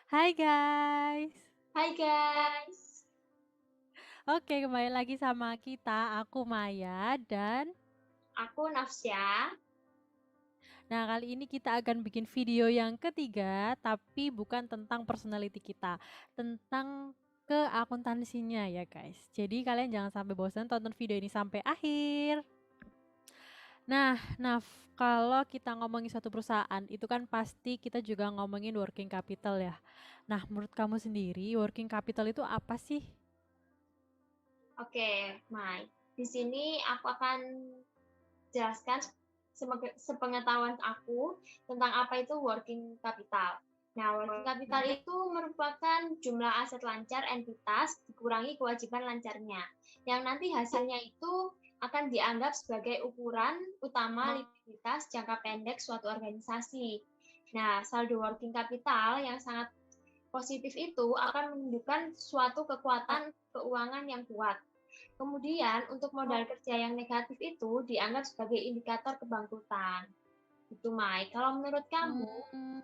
Hai guys. Hai guys, Oke, kembali lagi sama kita. Aku Maya dan aku Nafsya. kali ini kita akan bikin video yang ketiga tapi bukan tentang personality kita, tentang keakuntansinya ya guys. Jadi kalian jangan sampai bosan, tonton video ini sampai akhir. Nah, Naf, kalau kita ngomongin suatu perusahaan, itu kan pasti kita juga ngomongin working capital ya. Nah, menurut kamu sendiri, working capital itu apa sih? Oke, Mai. Di sini aku akan jelaskan sepengetahuan aku tentang apa itu working capital. Nah, working capital itu merupakan jumlah aset lancar entitas dikurangi kewajiban lancarnya, yang nanti hasilnya itu akan dianggap sebagai ukuran utama likuiditas jangka pendek suatu organisasi. Nah, saldo working capital yang sangat positif itu akan menunjukkan suatu kekuatan keuangan yang kuat. Kemudian, untuk modal kerja yang negatif itu dianggap sebagai indikator kebangkrutan. Itu, Mai. Kalau menurut kamu,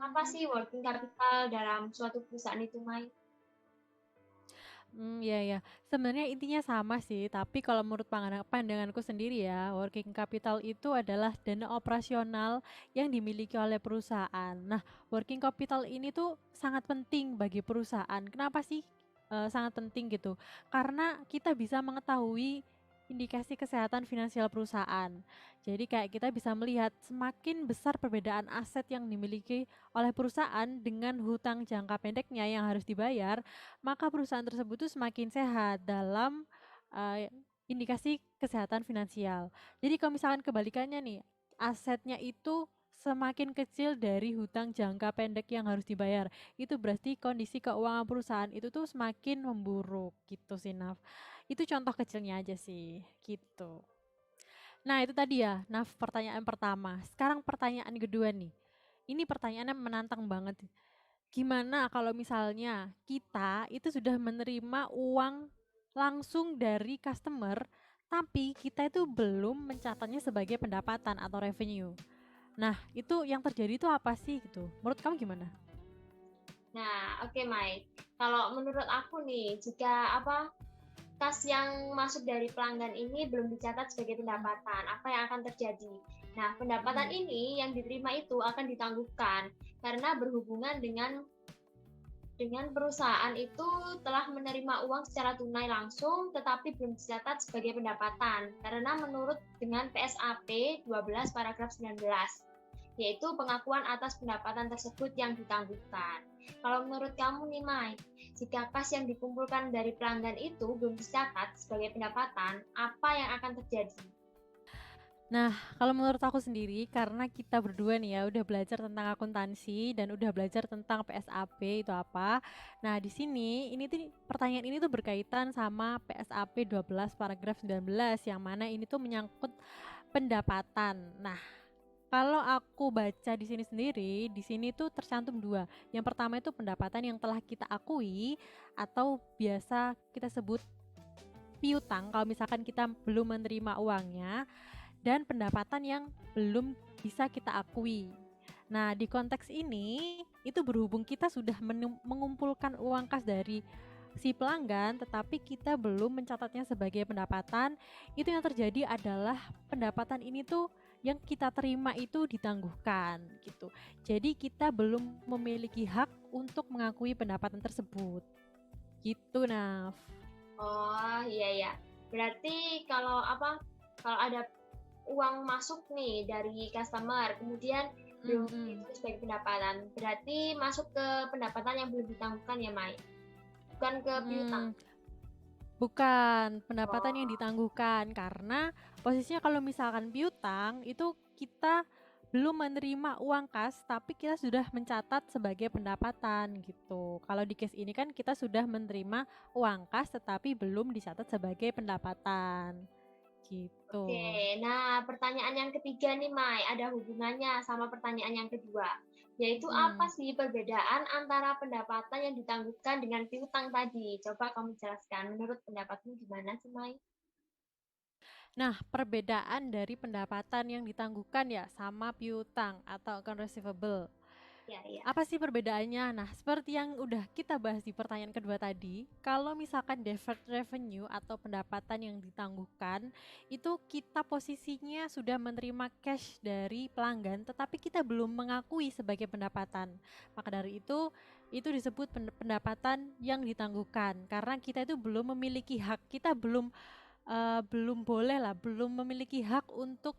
apa Hmm. sih working capital dalam suatu perusahaan itu, Mai? Iya ya. Sebenarnya intinya sama sih, tapi kalau menurut pandanganku sendiri ya, working capital itu adalah dana operasional yang dimiliki oleh perusahaan. Nah, working capital ini tuh sangat penting bagi perusahaan. Kenapa sih sangat penting gitu? Karena kita bisa mengetahui indikasi kesehatan finansial perusahaan. Jadi kayak kita bisa melihat semakin besar perbedaan aset yang dimiliki oleh perusahaan dengan hutang jangka pendeknya yang harus dibayar, maka perusahaan tersebut tuh semakin sehat dalam indikasi kesehatan finansial. Jadi kalau misalkan kebalikannya nih, asetnya itu semakin kecil dari hutang jangka pendek yang harus dibayar, itu berarti kondisi keuangan perusahaan itu tuh semakin memburuk gitu sih, Naf. Itu contoh kecilnya aja sih, gitu. Nah, itu tadi ya, Naf, pertanyaan pertama. Sekarang pertanyaan kedua nih. Ini pertanyaannya menantang banget. Gimana kalau misalnya kita itu sudah menerima uang langsung dari customer, tapi kita itu belum mencatatnya sebagai pendapatan atau revenue. Nah, itu yang terjadi itu apa sih gitu? Menurut kamu gimana? Nah, oke, Mai. Kalau menurut aku nih, jika kas yang masuk dari pelanggan ini belum dicatat sebagai Mm, pendapatan, apa yang akan terjadi? Nah, pendapatan mm, ini yang diterima itu akan ditangguhkan karena berhubungan dengan perusahaan itu telah menerima uang secara tunai langsung tetapi belum dicatat sebagai pendapatan karena menurut dengan PSAP 12 paragraf 19 yaitu pengakuan atas pendapatan tersebut yang ditangguhkan. Kalau menurut kamu nih Mai, jika kas yang dikumpulkan dari pelanggan itu belum dicatat sebagai pendapatan, apa yang akan terjadi? Nah, kalau menurut aku sendiri, karena kita berdua nih ya udah belajar tentang akuntansi dan udah belajar tentang PSAP itu apa. Nah, di sini ini tuh pertanyaan ini tuh berkaitan sama PSAP 12 paragraf 19 yang mana ini tuh menyangkut pendapatan. Nah, kalau aku baca di sini sendiri, di sini tuh tercantum dua. Yang pertama itu pendapatan yang telah kita akui atau biasa kita sebut piutang kalau misalkan kita belum menerima uangnya, dan pendapatan yang belum bisa kita akui. Nah, di konteks ini itu berhubung kita sudah mengumpulkan uang kas dari si pelanggan tetapi kita belum mencatatnya sebagai pendapatan, itu yang terjadi adalah pendapatan ini tuh yang kita terima itu ditangguhkan gitu. Jadi kita belum memiliki hak untuk mengakui pendapatan tersebut. Gitu, Naf. Oh, iya ya. Berarti kalau kalau ada uang masuk nih dari customer, kemudian belum Mm-mm. ditulis sebagai pendapatan, berarti masuk ke pendapatan yang belum ditangguhkan ya, Mai? Bukan ke piutang. Mm, Bukan, pendapatan yang Oh, ditangguhkan karena posisinya kalau misalkan piutang itu kita belum menerima uang kas tapi kita sudah mencatat sebagai pendapatan gitu. Kalau di case ini kan kita sudah menerima uang kas tetapi belum dicatat sebagai pendapatan oke. gitu. Nah, pertanyaan yang ketiga nih, Mai, ada hubungannya sama pertanyaan yang kedua, yaitu apa Mm. sih perbedaan antara pendapatan yang ditangguhkan dengan piutang tadi? Coba kamu jelaskan, menurut pendapatmu gimana sih, Mai? Nah, perbedaan dari pendapatan yang ditangguhkan ya sama piutang atau account receivable. Ya, ya. Apa sih perbedaannya? Nah, seperti yang udah kita bahas di pertanyaan kedua tadi, kalau misalkan deferred revenue atau pendapatan yang ditangguhkan, itu kita posisinya sudah menerima cash dari pelanggan, tetapi kita belum mengakui sebagai pendapatan. Maka dari itu disebut pendapatan yang ditangguhkan, karena kita itu belum memiliki hak, kita belum boleh lah, belum memiliki hak untuk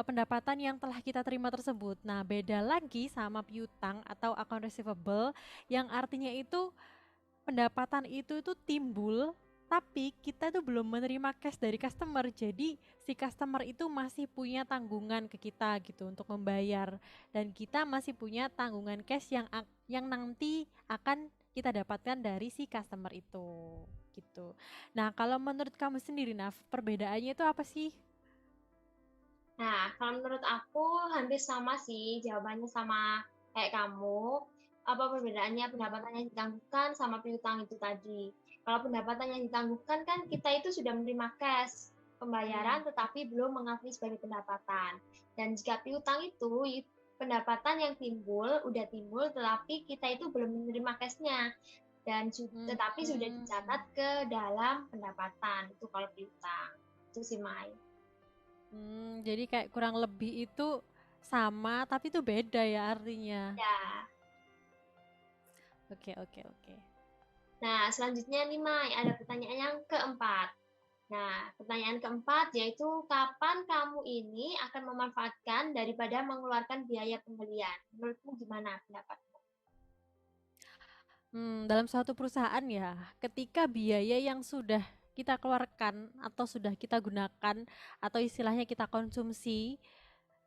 pendapatan yang telah kita terima tersebut. Nah, beda lagi sama piutang atau account receivable yang artinya itu pendapatan itu timbul tapi kita tuh belum menerima cash dari customer. Jadi si customer itu masih punya tanggungan ke kita gitu untuk membayar dan kita masih punya tanggungan cash yang nanti akan kita dapatkan dari si customer itu gitu. Nah, kalau menurut kamu sendiri, Naf, perbedaannya itu apa sih? Nah, kalau menurut aku hampir sama sih, jawabannya sama kayak kamu. Apa perbedaannya pendapatan yang ditangguhkan sama piutang itu tadi? Kalau pendapatan yang ditangguhkan kan kita itu sudah menerima cash Hmm. pembayaran tetapi belum mengakui sebagai pendapatan. Dan jika piutang itu pendapatan yang timbul, udah timbul tetapi kita itu belum menerima cashnya dan Hmm. tetapi sudah dicatat ke dalam pendapatan. Itu kalau piutang. Itu sih, Mai. Jadi kayak kurang lebih itu sama, tapi itu beda ya artinya. Ya. Oke, oke, oke. Nah, selanjutnya nih, Mai, ada pertanyaan yang keempat. Nah, pertanyaan keempat yaitu kapan kamu ini akan memanfaatkan daripada mengeluarkan biaya pembelian? Menurutmu gimana pendapatmu? Dalam suatu perusahaan ya, ketika biaya yang sudah kita keluarkan atau sudah kita gunakan atau istilahnya kita konsumsi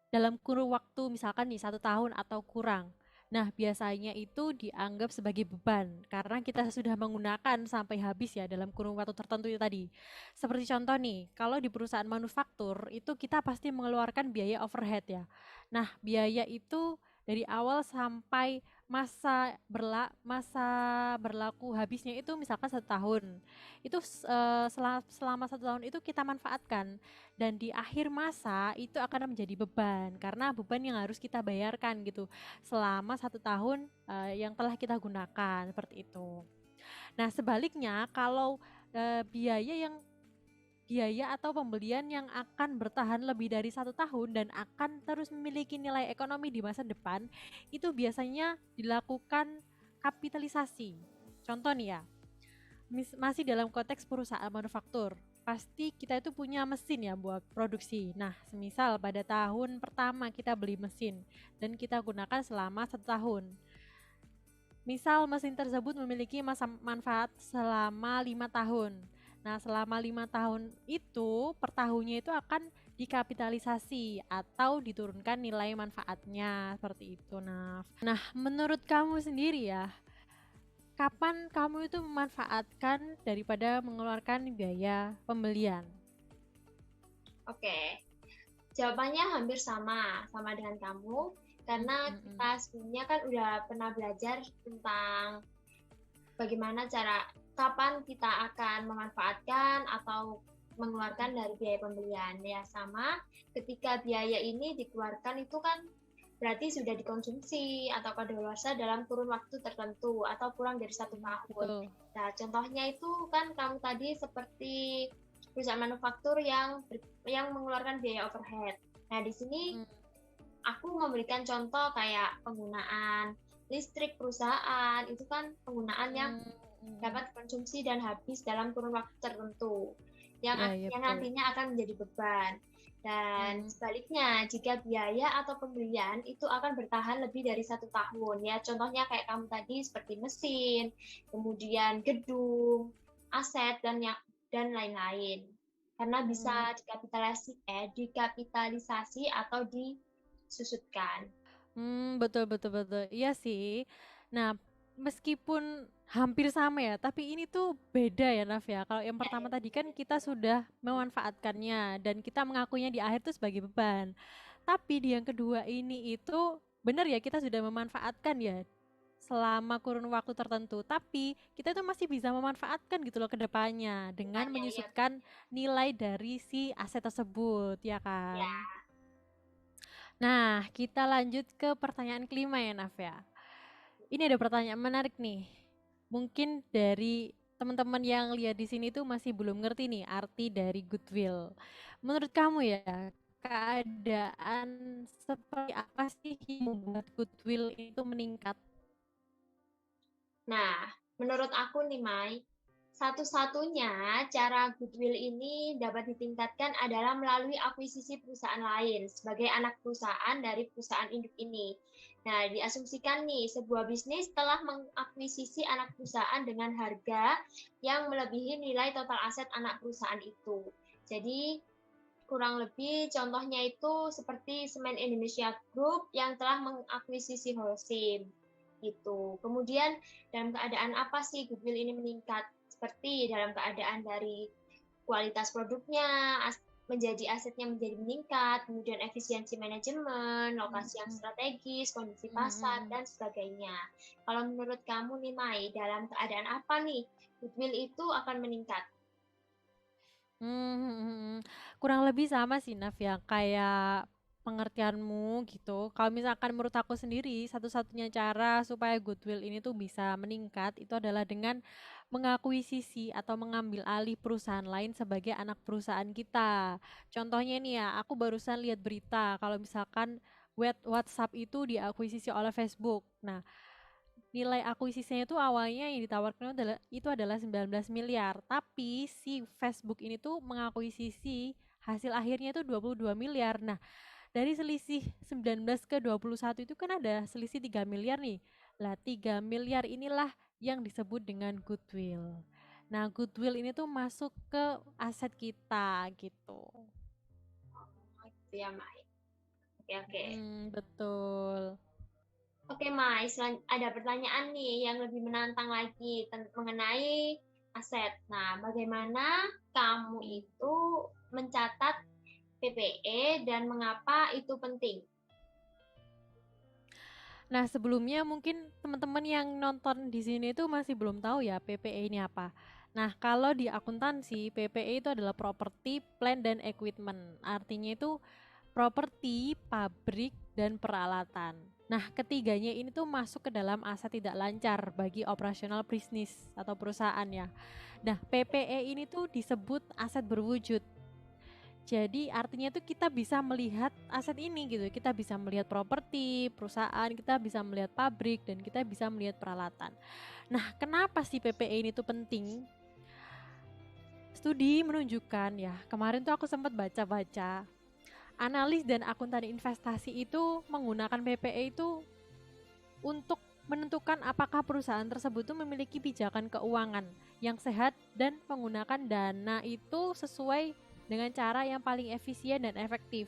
dalam kurun waktu misalkan nih 1 tahun atau kurang. Nah, biasanya itu dianggap sebagai beban karena kita sudah menggunakan sampai habis ya dalam kurun waktu tertentu itu tadi. Seperti contoh nih, kalau di perusahaan manufaktur itu kita pasti mengeluarkan biaya overhead ya. Nah, biaya itu dari awal sampai masa berlaku habisnya itu misalkan 1 tahun. Itu selama 1 tahun itu kita manfaatkan dan di akhir masa itu akan menjadi beban karena beban yang harus kita bayarkan gitu selama 1 tahun yang telah kita gunakan seperti itu. Nah sebaliknya kalau biaya atau pembelian yang akan bertahan lebih dari 1 tahun dan akan terus memiliki nilai ekonomi di masa depan itu biasanya dilakukan kapitalisasi. Contoh nih ya, masih dalam konteks perusahaan manufaktur. Pasti kita itu punya mesin ya buat produksi. Nah, semisal pada tahun pertama kita beli mesin dan kita gunakan selama 1 tahun. Misal mesin tersebut memiliki masa manfaat selama 5 tahun. Nah, selama 5 tahun itu per tahunnya itu akan dikapitalisasi atau diturunkan nilai manfaatnya seperti itu. Nah, menurut kamu sendiri ya, kapan kamu itu memanfaatkan daripada mengeluarkan biaya pembelian? Oke, jawabannya hampir sama, sama dengan kamu, Mm, karena mm, mm. kita sebelumnya kan udah pernah belajar tentang bagaimana cara kapan kita akan memanfaatkan atau mengeluarkan dari biaya pembelian. Ya, sama ketika biaya ini dikeluarkan itu kan berarti sudah dikonsumsi atau kadaluarsa dalam kurun waktu tertentu atau kurang dari 1 tahun. Betul. Nah, contohnya itu kan kamu tadi seperti perusahaan manufaktur yang mengeluarkan biaya overhead. Nah, di sini Mm, aku memberikan contoh kayak penggunaan listrik perusahaan, itu kan penggunaan yang mm, mm. dapat konsumsi dan habis dalam kurun waktu tertentu, Ya, ya yang betul. nantinya akan menjadi beban. Dan Mm, sebaliknya, jika biaya atau pembelian itu akan bertahan lebih dari 1 tahun, ya contohnya kayak kamu tadi seperti mesin, kemudian gedung, aset dan lain-lain. Karena mm. bisa dikapitalisasi atau disusutkan. Betul, betul, betul. Iya sih. Nah, meskipun hampir sama ya, tapi ini tuh beda ya, Naf ya. Kalau yang Ya, pertama ya, tadi kan beda kita beda. sudah memanfaatkannya dan kita mengakuinya di akhir tuh sebagai beban. Tapi di yang kedua ini itu benar ya kita sudah memanfaatkan ya selama kurun waktu tertentu. Tapi kita tuh masih bisa memanfaatkan gitu loh ke depannya dengan Depannya ya, menyusutkan nilai dari si aset tersebut, ya ya. kan? Nah, kita lanjut ke pertanyaan kelima ya, Naf ya. Ini ada pertanyaan menarik nih. Mungkin dari teman-teman yang lihat di sini tuh masih belum ngerti nih arti dari goodwill. Menurut kamu ya, keadaan seperti apa sih yang membuat goodwill itu meningkat? Nah, menurut aku nih, Mai, satu-satunya cara goodwill ini dapat ditingkatkan adalah melalui akuisisi perusahaan lain sebagai anak perusahaan dari perusahaan induk ini. Nah, diasumsikan nih, sebuah bisnis telah mengakuisisi anak perusahaan dengan harga yang melebihi nilai total aset anak perusahaan itu. Jadi, kurang lebih contohnya itu seperti Semen Indonesia Group yang telah mengakuisisi Holcim gitu. Kemudian dalam keadaan apa sih goodwill ini meningkat? Seperti dalam keadaan dari kualitas produknya menjadi asetnya menjadi meningkat, kemudian efisiensi manajemen, lokasi yang strategis, kondisi pasar dan sebagainya. Kalau menurut kamu nih Mai, dalam keadaan apa nih goodwill itu akan meningkat? Kurang lebih sama sih Naf ya, kayak pengertianmu gitu. Kalau misalkan menurut aku sendiri, satu-satunya cara supaya goodwill ini tuh bisa meningkat itu adalah dengan mengakuisisi atau mengambil alih perusahaan lain sebagai anak perusahaan kita. Contohnya nih ya, aku barusan lihat berita kalau misalkan WhatsApp itu diakuisisi oleh Facebook. Nah, nilai akuisisinya itu awalnya yang ditawarkan itu adalah 19 miliar, tapi si Facebook ini tuh mengakuisisi hasil akhirnya itu 22 miliar. Nah, dari selisih 19 ke 21 itu kan ada selisih 3 miliar nih. Lah, 3 miliar inilah yang disebut dengan goodwill. Nah, goodwill ini tuh masuk ke aset kita gitu. Oh, gitu ya, Mai. Oke, oke. Betul. Oke, Mai, ada pertanyaan nih yang lebih menantang lagi mengenai aset. Nah, bagaimana kamu itu mencatat PPE dan mengapa itu penting? Nah, sebelumnya mungkin teman-teman yang nonton di sini itu masih belum tahu ya PPE ini apa. Nah, kalau di akuntansi, PPE itu adalah property, plant, dan equipment. Artinya itu properti, pabrik, dan peralatan. Nah, ketiganya ini tuh masuk ke dalam aset tidak lancar bagi operasional bisnis atau perusahaan ya. Nah, PPE ini tuh disebut aset berwujud. Jadi artinya itu kita bisa melihat aset ini gitu. Kita bisa melihat properti, perusahaan, kita bisa melihat pabrik, dan kita bisa melihat peralatan. Nah, kenapa sih PPE ini tuh penting? Studi menunjukkan ya, kemarin tuh aku sempat baca-baca. Analis dan akuntan investasi itu menggunakan PPE itu untuk menentukan apakah perusahaan tersebut itu memiliki pijakan keuangan yang sehat dan menggunakan dana itu sesuai dengan cara yang paling efisien dan efektif.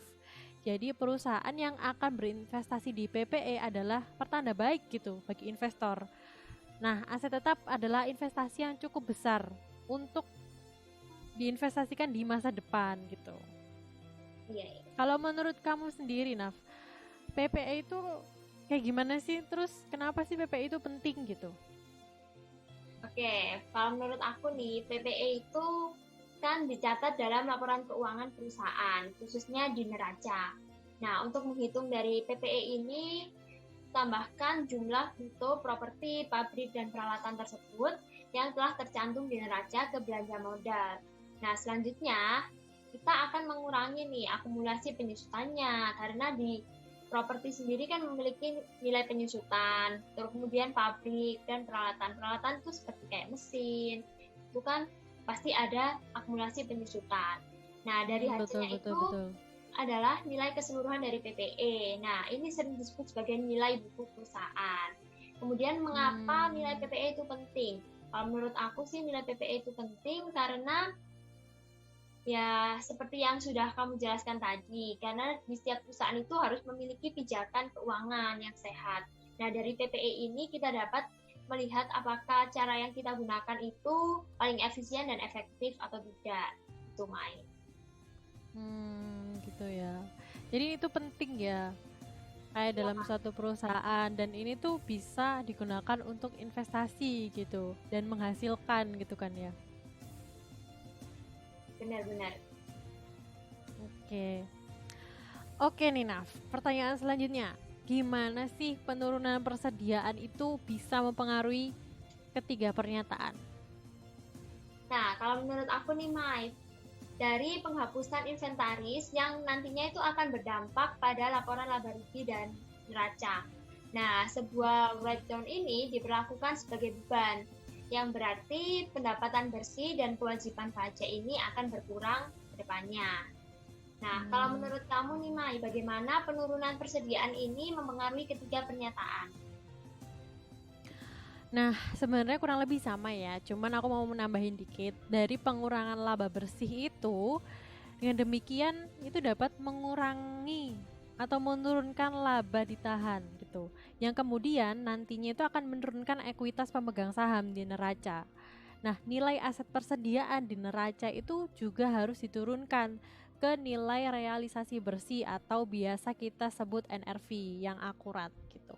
Jadi perusahaan yang akan berinvestasi di PPE adalah pertanda baik gitu bagi investor. Nah, aset tetap adalah investasi yang cukup besar untuk diinvestasikan di masa depan gitu. Iya, iya. Kalau menurut kamu sendiri, Naf, PPE itu kayak gimana sih? Terus kenapa sih PPE itu penting gitu? Oke, kalau menurut aku nih, PPE itu kan dicatat dalam laporan keuangan perusahaan, khususnya di neraca. Nah, untuk menghitung dari PPE ini, tambahkan jumlah bruto properti, pabrik, dan peralatan tersebut yang telah tercantum di neraca ke belanja modal. Nah, selanjutnya kita akan mengurangi nih akumulasi penyusutannya, karena di properti sendiri kan memiliki nilai penyusutan, terus kemudian pabrik dan peralatan itu seperti kayak mesin, itu kan pasti ada akumulasi penyusutan. Nah, dari Betul, hasilnya betul, itu betul. adalah nilai keseluruhan dari PPE. Nah, ini sering disebut sebagai nilai buku perusahaan. Kemudian mengapa nilai PPE itu penting? Kalau menurut aku sih nilai PPE itu penting karena ya seperti yang sudah kamu jelaskan tadi, karena di setiap perusahaan itu harus memiliki pijakan keuangan yang sehat. Nah, dari PPE ini kita dapat melihat apakah cara yang kita gunakan itu paling efisien dan efektif atau tidak. Itu Mai. Gitu ya. Jadi itu penting ya, kayak Ya, dalam suatu perusahaan, dan ini tuh bisa digunakan untuk investasi gitu dan menghasilkan gitu kan ya. benar-benar. Oke. Oke nih Naf, pertanyaan selanjutnya. Gimana sih penurunan persediaan itu bisa mempengaruhi ketiga pernyataan? Nah, kalau menurut aku nih, Mai, dari penghapusan inventaris yang nantinya itu akan berdampak pada laporan laba rugi dan neraca. Nah, sebuah write-down ini diberlakukan sebagai beban, yang berarti pendapatan bersih dan kewajiban pajak ini akan berkurang ke depannya. Nah, kalau menurut kamu nih, Mai, bagaimana penurunan persediaan ini mempengaruhi ketiga pernyataan? Nah, sebenarnya kurang lebih sama ya. Cuman aku mau menambahin dikit. Dari pengurangan laba bersih itu, dengan demikian itu dapat mengurangi atau menurunkan laba ditahan gitu. Yang kemudian nantinya itu akan menurunkan ekuitas pemegang saham di neraca. Nah, nilai aset persediaan di neraca itu juga harus diturunkan ke nilai realisasi bersih atau biasa kita sebut NRV yang akurat gitu.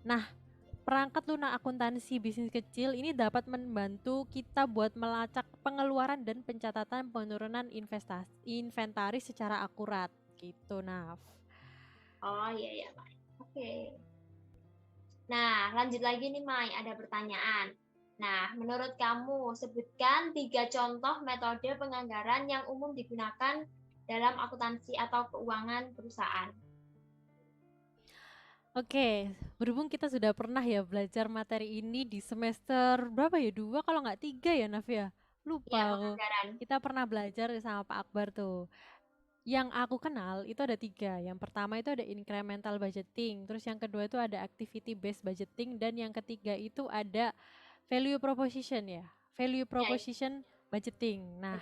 Nah, perangkat lunak akuntansi bisnis kecil ini dapat membantu kita buat melacak pengeluaran dan pencatatan penurunan inventaris secara akurat gitu, Naf. Oh iya ya, Mai. Oke. Nah, lanjut lagi nih, Mai, ada pertanyaan. Nah, menurut kamu, sebutkan 3 contoh metode penganggaran yang umum digunakan dalam akuntansi atau keuangan perusahaan. Oke, berhubung kita sudah pernah ya belajar materi ini di semester berapa ya? 2 kalau nggak 3 ya, Naf ya? Ya, Lupa aku. penganggaran. Kita pernah belajar sama Pak Akbar tuh. Yang aku kenal itu ada 3. Yang pertama itu ada incremental budgeting, terus yang kedua itu ada activity based budgeting, dan yang ketiga itu ada value proposition ya. Value Ya, ya. proposition budgeting. Nah,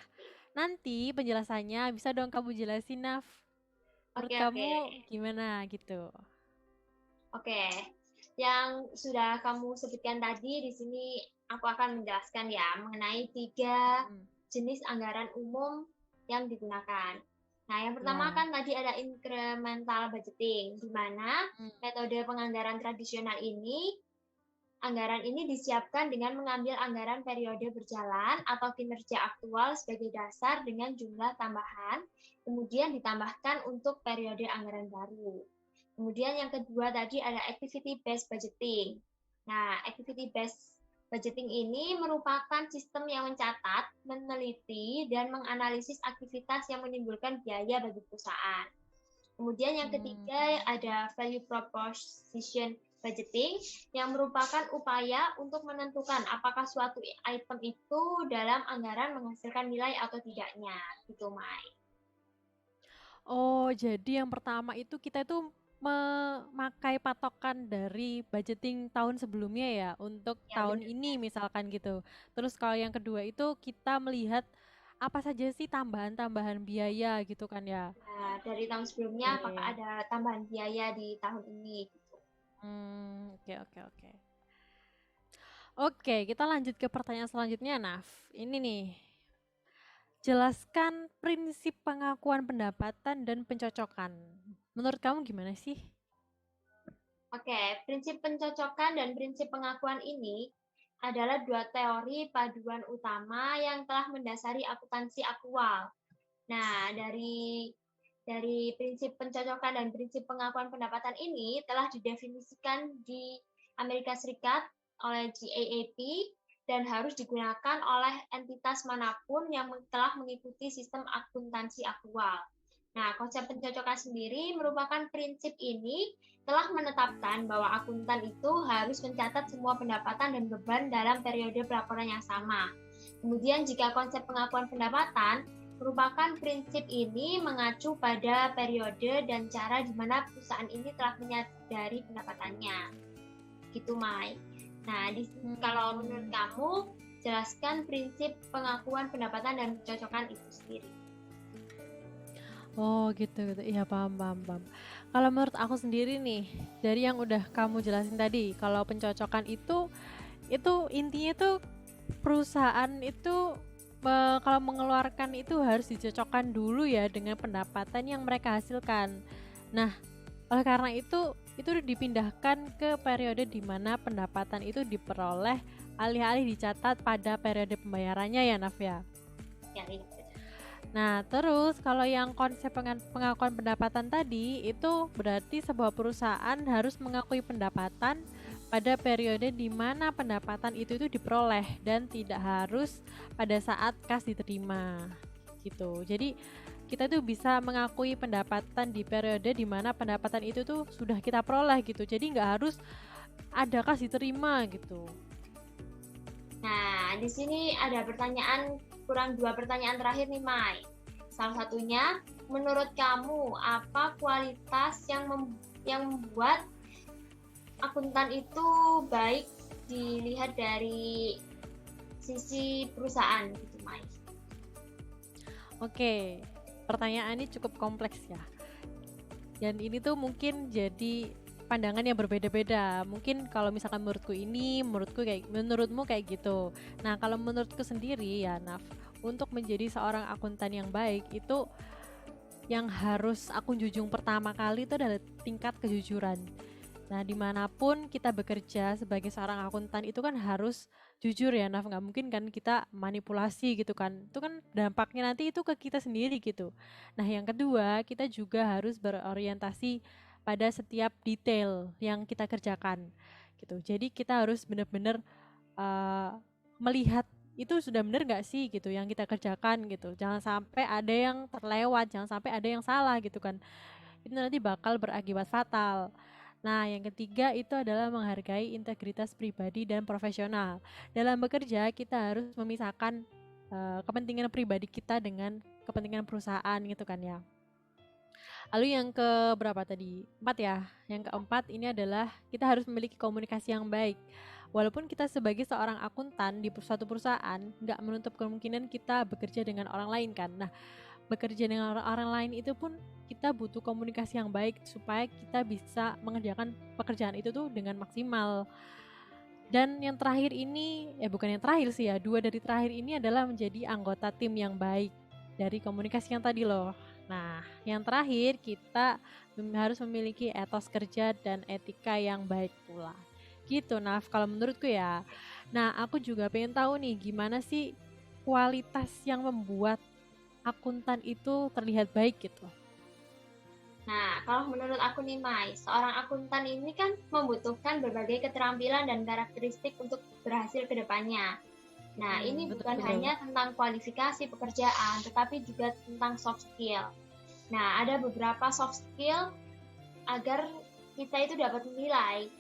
nanti penjelasannya bisa dong kamu jelasin, Naf. Menurut Oke, oke. kamu gimana gitu? Oke. Yang sudah kamu sebutkan tadi, di sini aku akan menjelaskan ya mengenai 3 Hmm, jenis anggaran umum yang digunakan. Nah, yang pertama ya. kan tadi ada incremental budgeting, di mana Hmm. metode penganggaran tradisional ini, anggaran ini disiapkan dengan mengambil anggaran periode berjalan atau kinerja aktual sebagai dasar dengan jumlah tambahan, kemudian ditambahkan untuk periode anggaran baru. Kemudian yang kedua tadi ada activity based budgeting. Nah, activity based budgeting ini merupakan sistem yang mencatat, meneliti, dan menganalisis aktivitas yang menimbulkan biaya bagi perusahaan. Kemudian yang Hmm. ketiga ada value proposition budgeting yang merupakan upaya untuk menentukan apakah suatu item itu dalam anggaran menghasilkan nilai atau tidaknya. Gitu, Mai. Oh, jadi yang pertama itu kita itu memakai patokan dari budgeting tahun sebelumnya ya untuk Ya, tahun benar. ini misalkan gitu. Terus kalau yang kedua itu kita melihat apa saja sih tambahan-tambahan biaya gitu kan ya. Nah, dari tahun sebelumnya apakah Oke. ada tambahan biaya di tahun ini gitu. Oke, oke, oke. Oke, kita lanjut ke pertanyaan selanjutnya, Naf. Ini nih, jelaskan prinsip pengakuan pendapatan dan pencocokan. Menurut kamu gimana sih? Oke, prinsip pencocokan dan prinsip pengakuan ini adalah 2 teori paduan utama yang telah mendasari akuntansi aktual. Nah, dari prinsip pencocokan dan prinsip pengakuan pendapatan ini telah didefinisikan di Amerika Serikat oleh GAAP dan harus digunakan oleh entitas manapun yang telah mengikuti sistem akuntansi aktual. Nah, konsep pencocokan sendiri merupakan prinsip ini telah menetapkan bahwa akuntan itu harus mencatat semua pendapatan dan beban dalam periode pelaporan yang sama. Kemudian jika konsep pengakuan pendapatan merupakan prinsip ini mengacu pada periode dan cara di mana perusahaan ini telah menyadari pendapatannya. Gitu, Mai. Nah, kalau menurut kamu, jelaskan prinsip pengakuan pendapatan dan pencocokan itu sendiri. Oh gitu gitu, iya paham paham paham. Kalau menurut aku sendiri nih, dari yang udah kamu jelasin tadi, kalau pencocokan itu intinya tuh perusahaan itu kalau mengeluarkan itu harus dicocokkan dulu ya dengan pendapatan yang mereka hasilkan. Nah, oleh karena itu dipindahkan ke periode di mana pendapatan itu diperoleh alih-alih dicatat pada periode pembayarannya ya, Naf ya. Ya, ini. Nah, terus kalau yang konsep pengakuan pendapatan tadi itu berarti sebuah perusahaan harus mengakui pendapatan pada periode di mana pendapatan itu diperoleh dan tidak harus pada saat kas diterima gitu. Jadi kita tuh bisa mengakui pendapatan di periode di mana pendapatan itu tuh sudah kita peroleh gitu. Jadi nggak harus ada kas diterima gitu. Nah, di sini ada kurang 2 pertanyaan terakhir nih, Mai. Salah satunya, menurut kamu apa kualitas yang membuat akuntan itu baik dilihat dari sisi perusahaan gitu, Mai? Oke, pertanyaan ini cukup kompleks ya. Dan ini tuh mungkin jadi pandangan yang berbeda-beda. Mungkin kalau misalkan menurutmu kayak gitu. Nah, kalau menurutku sendiri ya, Naf, untuk menjadi seorang akuntan yang baik itu yang harus aku junjung pertama kali itu adalah tingkat kejujuran. Nah, dimanapun kita bekerja sebagai seorang akuntan itu kan harus jujur ya, Naf. Nggak mungkin kan kita manipulasi gitu kan. Itu kan dampaknya nanti itu ke kita sendiri gitu. Nah, yang kedua, kita juga harus berorientasi pada setiap detail yang kita kerjakan gitu. Jadi kita harus benar-benar melihat itu sudah benar nggak sih gitu yang kita kerjakan gitu. Jangan sampai ada yang terlewat, jangan sampai ada yang salah gitu kan. Itu nanti bakal berakibat fatal. Nah, yang ketiga itu adalah menghargai integritas pribadi dan profesional. Dalam bekerja, kita harus memisahkan kepentingan pribadi kita dengan kepentingan perusahaan gitu kan ya. Lalu yang ke berapa tadi? 4 ya. Yang keempat ini adalah kita harus memiliki komunikasi yang baik. Walaupun kita sebagai seorang akuntan di suatu perusahaan, nggak menutup kemungkinan kita bekerja dengan orang lain kan. Nah, bekerja dengan orang lain itu pun kita butuh komunikasi yang baik supaya kita bisa mengerjakan pekerjaan itu tuh dengan maksimal. Dan yang terakhir ini, bukan yang terakhir sih ya, 2 dari terakhir ini adalah menjadi anggota tim yang baik dari komunikasi yang tadi loh. Nah, yang terakhir kita harus memiliki etos kerja dan etika yang baik pula. Gitu, Naf, kalau menurutku ya. Nah, aku juga pengen tahu nih gimana sih kualitas yang membuat akuntan itu terlihat baik gitu. Nah, kalau menurut aku nih, Mai, seorang akuntan ini kan membutuhkan berbagai keterampilan dan karakteristik untuk berhasil ke depannya. Nah, ini bukan Betul. hanya tentang kualifikasi pekerjaan, tetapi juga tentang soft skill. Nah, ada beberapa soft skill agar kita itu dapat menilai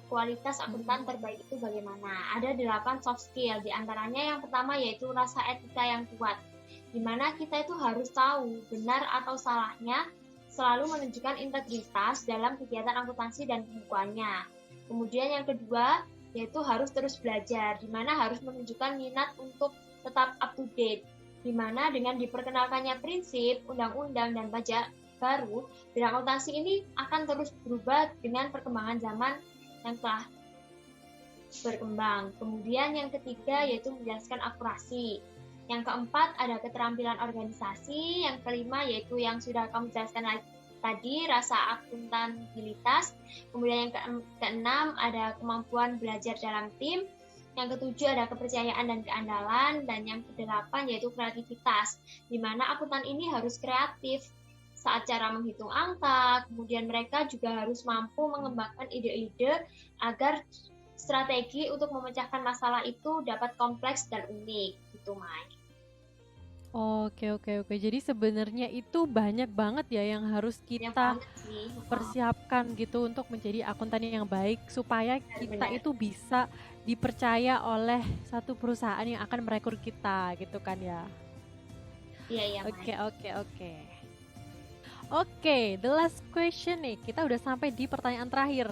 kualitas akuntan terbaik itu bagaimana. Ada 8 soft skill, diantaranya yang pertama yaitu rasa etika yang kuat, di mana kita itu harus tahu benar atau salahnya, selalu menunjukkan integritas dalam kegiatan akuntansi dan pembukuannya. Kemudian yang kedua, yaitu harus terus belajar, di mana harus menunjukkan minat untuk tetap up to date, di mana dengan diperkenalkannya prinsip, undang-undang, dan pajak baru, bidang akuntansi ini akan terus berubah dengan perkembangan zaman yang telah berkembang. Kemudian yang ketiga yaitu menjelaskan akurasi. Yang keempat ada keterampilan organisasi. Yang kelima yaitu yang sudah kamu jelaskan tadi, rasa akuntabilitas. Kemudian yang keenam ada kemampuan belajar dalam tim. Yang ketujuh ada kepercayaan dan keandalan. Dan yang kedelapan yaitu kreativitas, di mana akuntan ini harus kreatif saat cara menghitung angka. Kemudian mereka juga harus mampu mengembangkan ide-ide agar strategi untuk memecahkan masalah itu dapat kompleks dan unik gitu, Mai. Oke. Jadi sebenarnya itu banyak banget ya yang harus kita persiapkan gitu untuk menjadi akuntan yang baik supaya kita itu bisa dipercaya oleh satu perusahaan yang akan merekrut kita gitu kan ya. Iya. Oke. Oke, the last question nih. Kita udah sampai di pertanyaan terakhir.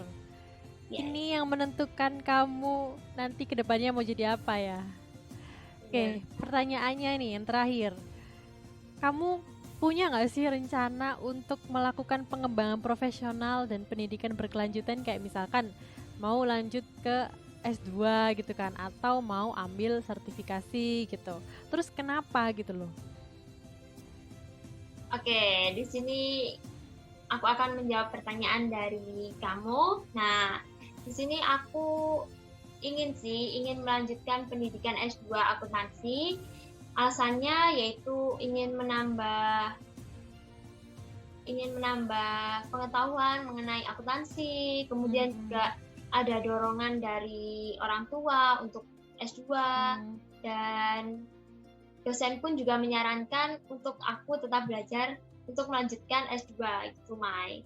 Yes. Ini yang menentukan kamu nanti kedepannya mau jadi apa ya. Oke, pertanyaannya nih yang terakhir. Kamu punya nggak sih rencana untuk melakukan pengembangan profesional dan pendidikan berkelanjutan, kayak misalkan mau lanjut ke S2 gitu kan, atau mau ambil sertifikasi gitu. Terus kenapa gitu loh? Oke, di sini aku akan menjawab pertanyaan dari kamu. Nah, di sini aku ingin melanjutkan pendidikan S2 akuntansi Alasannya yaitu ingin menambah pengetahuan mengenai akuntansi, kemudian juga ada dorongan dari orang tua untuk S2, dan dosen pun juga menyarankan untuk aku tetap belajar untuk melanjutkan S2 gitu, Mai.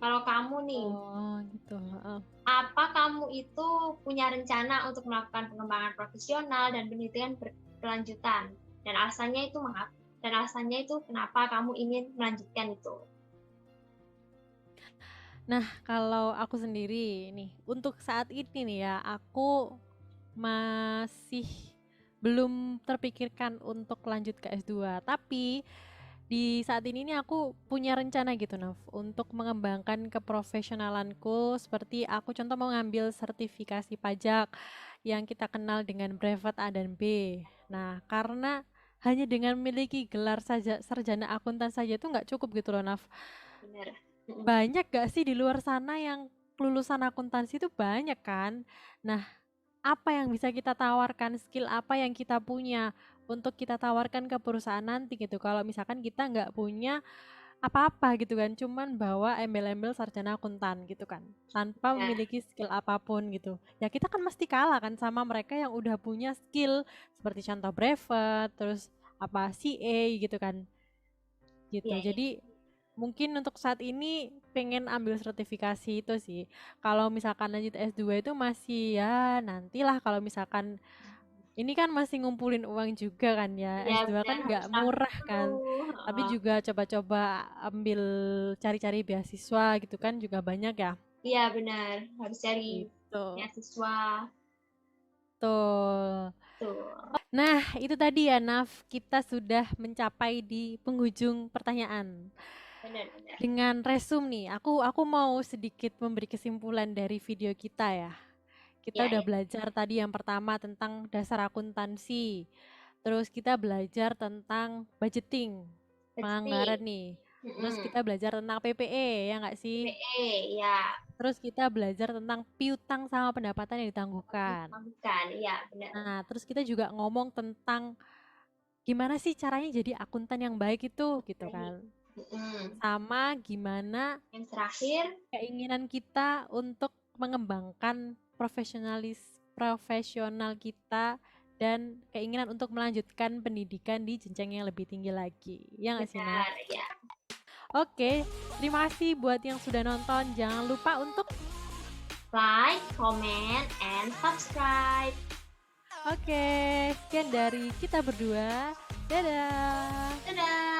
Kalau kamu nih, gitu. apa kamu itu punya rencana untuk melakukan pengembangan profesional dan penelitian berkelanjutan? Dan alasannya itu mengapa? Dan alasannya itu kenapa kamu ingin melanjutkan itu? Nah, kalau aku sendiri nih, untuk saat ini nih ya, aku masih belum terpikirkan untuk lanjut ke S2. Tapi di saat ini nih aku punya rencana gitu, Naf, untuk mengembangkan keprofesionalanku, seperti aku contoh mau ngambil sertifikasi pajak yang kita kenal dengan brevet A dan B. Nah, karena hanya dengan memiliki gelar saja sarjana akuntan saja itu nggak cukup gitu loh, Naf. Benar. Banyak gak sih di luar sana yang lulusan akuntansi itu banyak kan? Nah, apa yang bisa kita tawarkan, skill apa yang kita punya untuk kita tawarkan ke perusahaan nanti gitu. Kalau misalkan kita nggak punya apa-apa gitu kan, cuman bawa embel-embel sarjana akuntan gitu kan, tanpa memiliki skill apapun gitu. Ya kita kan mesti kalah kan sama mereka yang udah punya skill seperti contoh brevet, terus apa CA gitu kan. Gitu. Jadi mungkin untuk saat ini pengen ambil sertifikasi itu sih. Kalau misalkan lanjut S2 itu masih ya nantilah, kalau misalkan ini kan masih ngumpulin uang juga kan ya. Ya, S2 kan benar, nggak harus murah kan. Tapi tahu. juga coba-coba ambil cari-cari beasiswa gitu kan juga banyak ya. Iya, benar. Harus cari Gitu. beasiswa. Tuh. Tuh. Nah, itu tadi ya Naf, kita sudah mencapai di penghujung pertanyaan. Benar. Dengan resume nih, aku mau sedikit memberi kesimpulan dari video kita ya. Kita udah belajar tadi yang pertama tentang dasar akuntansi. Terus kita belajar tentang budgeting, penganggaran nih. Terus kita belajar tentang PPE, ya nggak sih? PPE, ya. Terus kita belajar tentang piutang sama pendapatan yang ditangguhkan. Iya, benar. Nah, terus kita juga ngomong tentang gimana sih caranya jadi akuntan yang baik itu, gitu kan. Sama gimana yang terakhir keinginan kita untuk mengembangkan profesional kita dan keinginan untuk melanjutkan pendidikan di jenjang yang lebih tinggi lagi. Ya nggak sih, Naf? ya. Oke, terima kasih buat yang sudah nonton. Jangan lupa untuk like, comment, and subscribe. Oke, sekian dari kita berdua. Dadah. Dadah.